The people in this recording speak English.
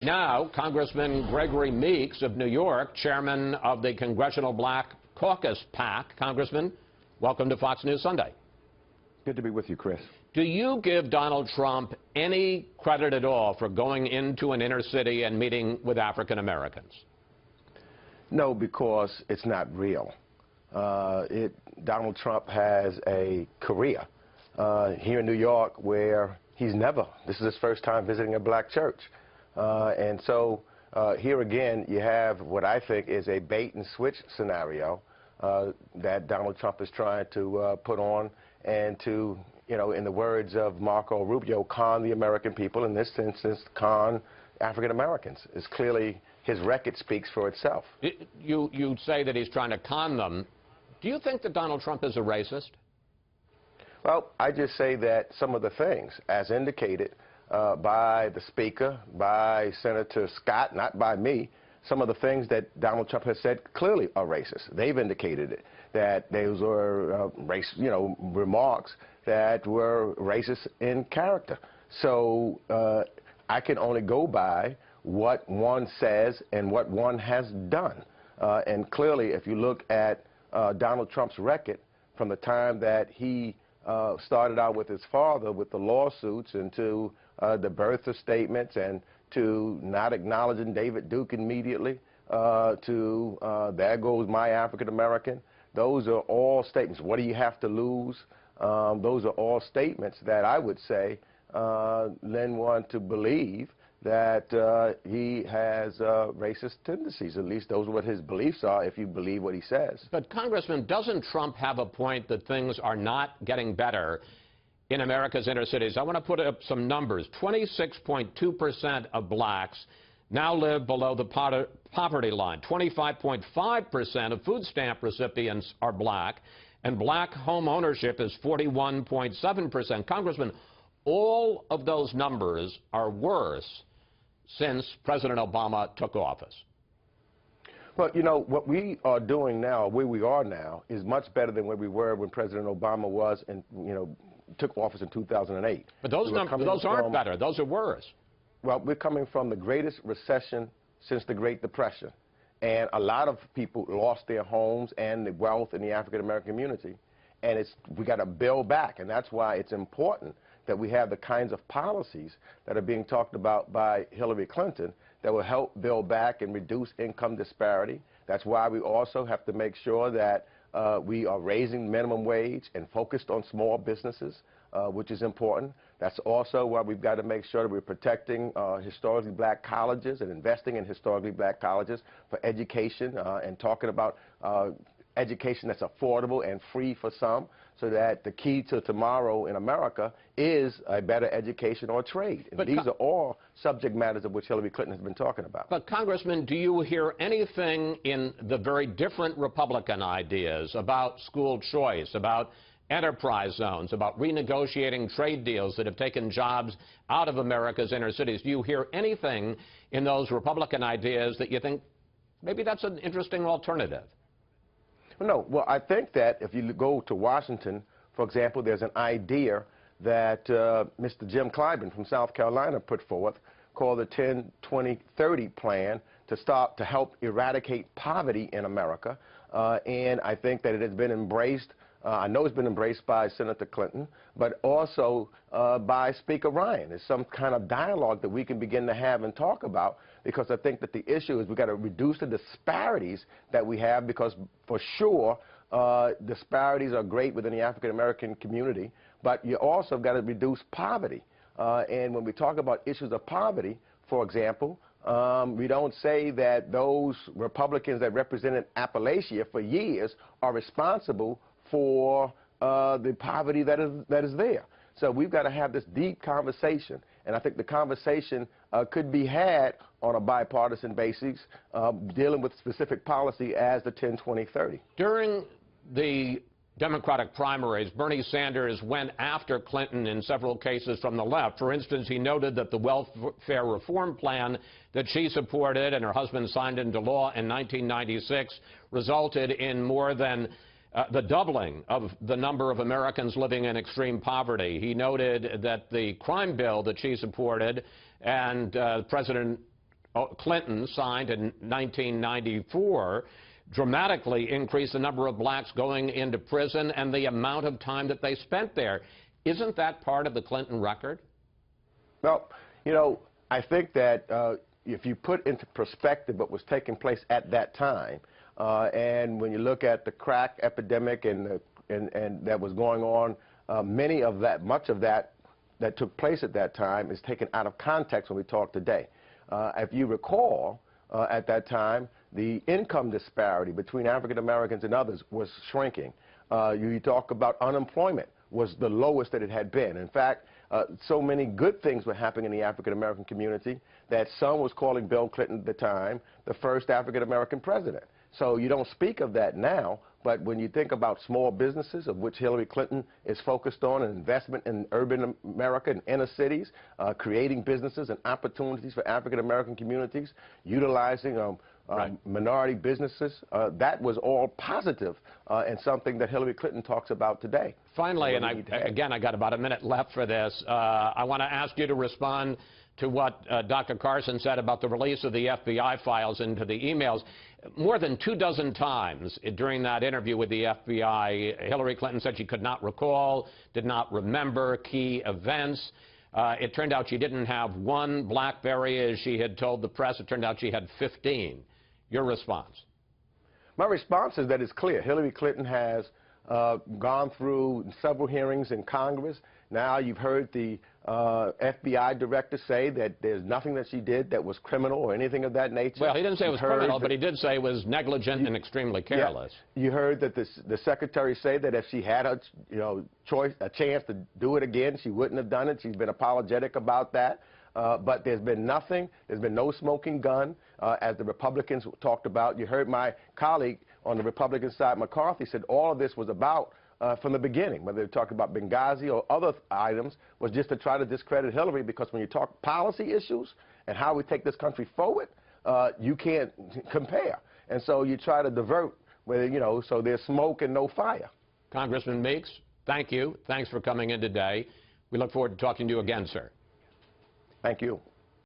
Now, Congressman Gregory Meeks of New York, chairman of the Congressional Black Caucus PAC. Congressman, welcome to Fox News Sunday. Good to be with you, Chris. Do you give Donald Trump any credit at all for going into an inner city and meeting with African Americans? No, because it's not real. Donald Trump has a career here in New York where this is his first time visiting a black church. And so here again, you have what I think is a bait and switch scenario that Donald Trump is trying to put on and to, in the words of Marco Rubio, con the American people, in this instance, con African Americans. It's clearly his record speaks for itself. You say that he's trying to con them. Do you think that Donald Trump is a racist? Well, I just say that some of the things, as indicated by the Speaker, by Senator Scott, not by me, some of the things that Donald Trump has said clearly are racist. They've indicated it, that those were remarks that were racist in character. So I can only go by what one says and what one has done. And clearly, if you look at Donald Trump's record from the time that he started out with his father with the lawsuits and to the birther statements and to not acknowledging David Duke immediately to there goes my African American. Those are all statements. What do you have to lose? Those are all statements that I would say lend one to believe that he has racist tendencies. At least those are what his beliefs are, if you believe what he says. But, Congressman, doesn't Trump have a point that things are not getting better in America's inner cities? I want to put up some numbers. 26.2% of blacks now live below the poverty line. 25.5% of food stamp recipients are black, and black home ownership is 41.7%. Congressman, all of those numbers are worse since President Obama took office. Well, what we are doing now, where we are now, is much better than where we were when President Obama was and, took office in 2008. But those numbers, those aren't better. Those are worse. Well, we're coming from the greatest recession since the Great Depression. And a lot of people lost their homes and the wealth in the African-American community. And we got to build back. And that's why it's important that we have the kinds of policies that are being talked about by Hillary Clinton that will help build back and reduce income disparity. That's why we also have to make sure that we are raising minimum wage and focused on small businesses, which is important. That's also why we've got to make sure that we're protecting historically black colleges and investing in historically black colleges for education and talking about education that's affordable and free for some, so that the key to tomorrow in America is a better education or trade. And these are all subject matters of which Hillary Clinton has been talking about. But, Congressman, do you hear anything in the very different Republican ideas about school choice, about enterprise zones, about renegotiating trade deals that have taken jobs out of America's inner cities? Do you hear anything in those Republican ideas that you think maybe that's an interesting alternative? No. Well, I think that if you go to Washington, for example, there's an idea that Mr. Jim Clyburn from South Carolina put forth called the 10-20-30 plan to help eradicate poverty in America. And I think that it has been embraced. I know it's been embraced by Senator Clinton, but also by Speaker Ryan. There's some kind of dialogue that we can begin to have and talk about, because I think that the issue is we've got to reduce the disparities that we have, because for sure disparities are great within the African-American community, but you also got to reduce poverty. And when we talk about issues of poverty, for example, we don't say that those Republicans that represented Appalachia for years are responsible for the poverty that is there. So we've got to have this deep conversation, and I think the conversation could be had on a bipartisan basis, dealing with specific policy as the 10-20-30. During the Democratic primaries, Bernie Sanders went after Clinton in several cases from the left. For instance, he noted that the welfare reform plan that she supported and her husband signed into law in 1996 resulted in more than the doubling of the number of Americans living in extreme poverty. He noted that the crime bill that she supported and President Clinton signed in 1994 dramatically increased the number of blacks going into prison and the amount of time that they spent there. Isn't that part of the Clinton record? Well, you know, I think that if you put into perspective what was taking place at that time, and when you look at the crack epidemic and that was going on, much of that took place at that time is taken out of context when we talk today. If you recall, at that time, the income disparity between African Americans and others was shrinking. You talk about unemployment was the lowest that it had been. In fact, so many good things were happening in the African American community that some was calling Bill Clinton at the time the first African American president. So you don't speak of that now, but when you think about small businesses, of which Hillary Clinton is focused on, an investment in urban America and inner cities, creating businesses and opportunities for African American communities, utilizing minority businesses, that was all positive and something that Hillary Clinton talks about today. Finally, and I got about a minute left for this, I want to ask you to respond to what Dr. Carson said about the release of the FBI files into the emails. More than 24 times during that interview with the FBI, Hillary Clinton said she could not recall, did not remember key events. It turned out she didn't have one BlackBerry, as she had told the press. It turned out she had 15. Your response? My response is that it's clear. Hillary Clinton has gone through several hearings in Congress. Now you've heard the FBI director say that there's nothing that she did that was criminal or anything of that nature. Well, he didn't say it was criminal, but he did say it was negligent and extremely careless. Yeah, you heard that the secretary say that if she had a chance to do it again, she wouldn't have done it. She's been apologetic about that. But there's been nothing. There's been no smoking gun, as the Republicans talked about. You heard my colleague on the Republican side, McCarthy, said all of this was about from the beginning, whether they're talking about Benghazi or other items, was just to try to discredit Hillary, because when you talk policy issues and how we take this country forward, you can't compare. And so you try to divert, so there's smoke and no fire. Congressman Meeks, thank you. Thanks for coming in today. We look forward to talking to you again, sir. Thank you.